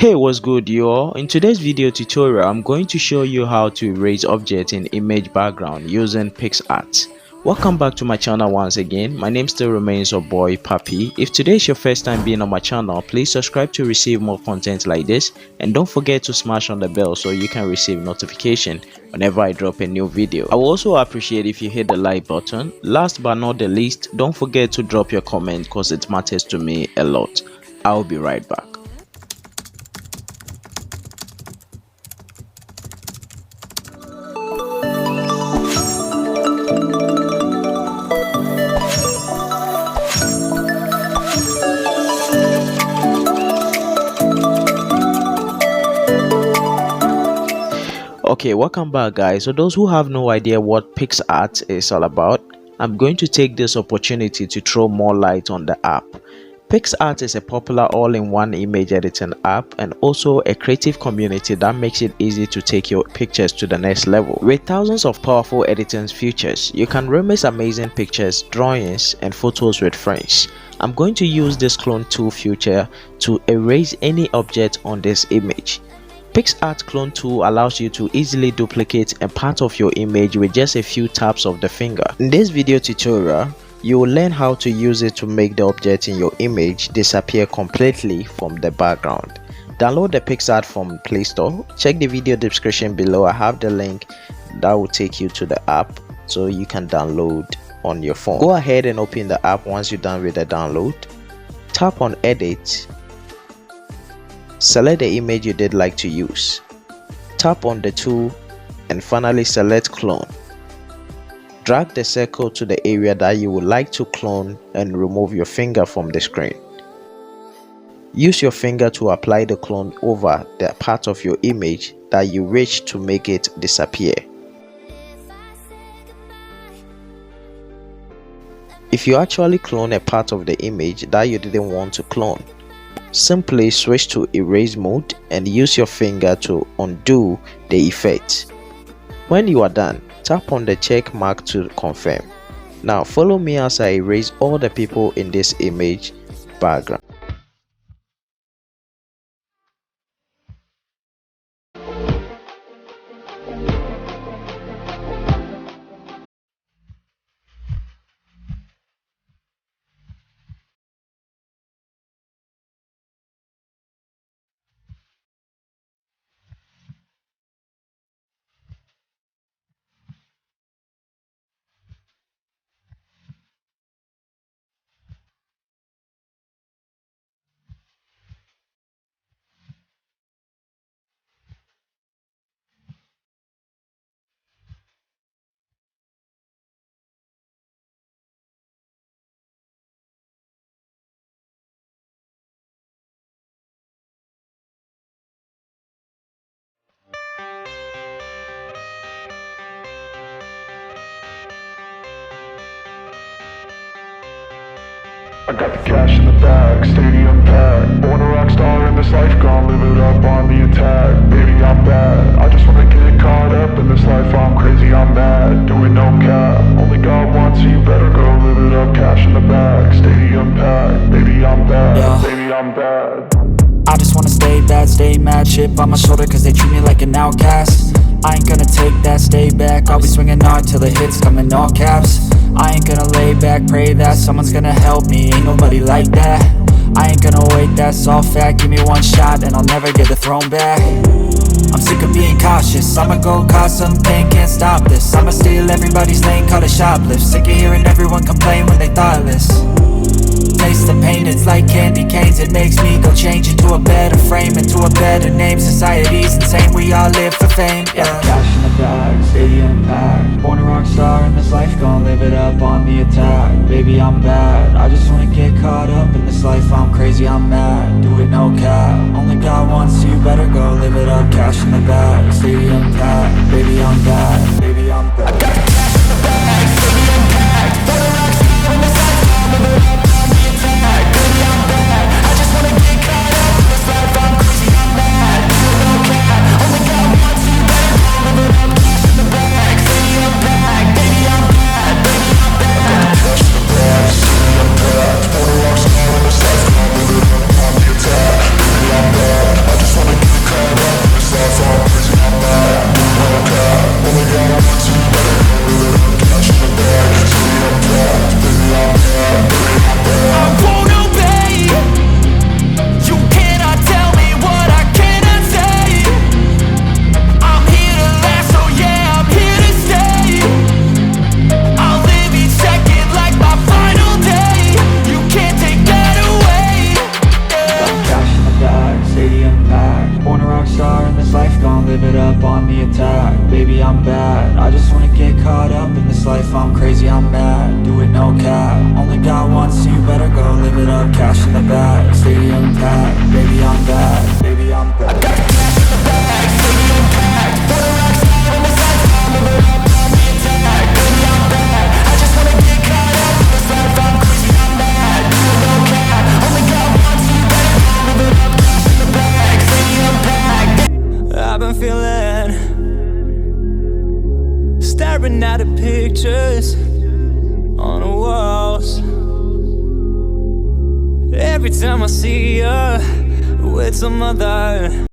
Hey, what's good y'all? In today's video tutorial, I'm going to show you how to erase objects in image background using Picsart. Welcome back to my channel once again. My name still remains Oboypapi. If today is your first time being on my channel, please subscribe to receive more content like this, and don't forget to smash on the bell so you can receive notification whenever I drop a new video. I will also appreciate if you hit the like button. Last but not the least, don't forget to drop your comment because it matters to me a lot. I'll be right back. Okay, welcome back guys. So those who have no idea what Picsart is all about, I'm going to take this opportunity to throw more light on the app. Picsart is a popular all-in-one image editing app and also a creative community that makes it easy to take your pictures to the next level. With thousands of powerful editing features, you can remix amazing pictures, drawings, and photos with friends. I'm going to use this clone tool feature to erase any object on this image. Picsart Clone Tool allows you to easily duplicate a part of your image with just a few taps of the finger. In this video tutorial, you will learn how to use it to make the object in your image disappear completely from the background. Download the Picsart from Play Store. Check the video description below. I have the link that will take you to the app so you can download on your phone. Go ahead and open the app once you're done with the download. Tap on Edit. Select the image you did like to use. Tap on the tool and finally select Clone. Drag the circle to the area that you would like to clone and remove your finger from the screen. Use your finger to apply the clone over the part of your image that you wish to make it disappear. If you actually clone a part of the image that you didn't want to clone, simply switch to erase mode and use your finger to undo the effect. When you are done, tap on the check mark to confirm. Now follow me as I erase all the people in this image background. I got the cash in the bag, stadium packed. Born a rock star in this life, gon' live it up on the attack. Baby, I'm bad, I just wanna get caught up in this life. I'm crazy, I'm mad, doing no cap. Only God wants you, better go live it up. Cash in the bag, stadium packed. Baby, I'm bad, yeah. Baby, I'm bad. I just wanna stay bad, stay mad. Chip on my shoulder cause they treat me like an outcast. I ain't gonna take that, stay back. I'll be swinging hard till the hits come in all caps. I ain't gonna lay back, pray that someone's gonna help me, ain't nobody like that. I ain't gonna wait, that's all fact. Give me one shot and I'll never get the throne back. I'm sick of being cautious, I'ma go cause something, can't stop this. I'ma steal everybody's lane, call it shoplift. Sick of hearing everyone complain when they thoughtless. Taste the pain, it's like candy canes. It makes me go change into a better frame, into a better name. Society's insane, we all live for fame, yeah. Cash in the bag, stadium packed. Born a rock star in this life, gon' live it up on the attack. Baby, I'm bad, I just wanna get caught up in this life. I'm crazy, I'm mad, do it no cap. Only God wants you, better go live it up. Cash in the bag, stadium packed. Baby, I'm bad, baby, I'm bad. I got the cash in the bag, stadium packed. Born a rock star in this life, gon' live it up. Baby, I'm bad, I just wanna get caught up in this life. I'm crazy, I'm mad, do it no cap. Only God wants you, better go live it up. Cash in the bag, stadium packed. Baby, I'm bad, baby, I'm bad. Cash in the bag, stadium packed. Born a rock star in this life, gon' live it up on the attack. Baby, I'm bad, I just stadium packed. Born a rock star in this life, gon' live it up on the attack. Baby, I'm bad, I just wanna get caught up in this life. I'm crazy, I'm mad, do it no cap. Only got one, so you better go live it up. Cash in the bag, stadium packed. Baby, I'm bad, baby, I'm bad. I got cash in the bag, stadium packed. Born a rock star in this life, gon' live it up on the attack. Baby, I'm bad, I just wanna get caught up in this life. I'm crazy, I'm mad, do it no cap. Only got one, so you better go live it up. Cash in the bag, stadium packed. I've been feeling, staring at the pictures on the walls. Every time I see you with some other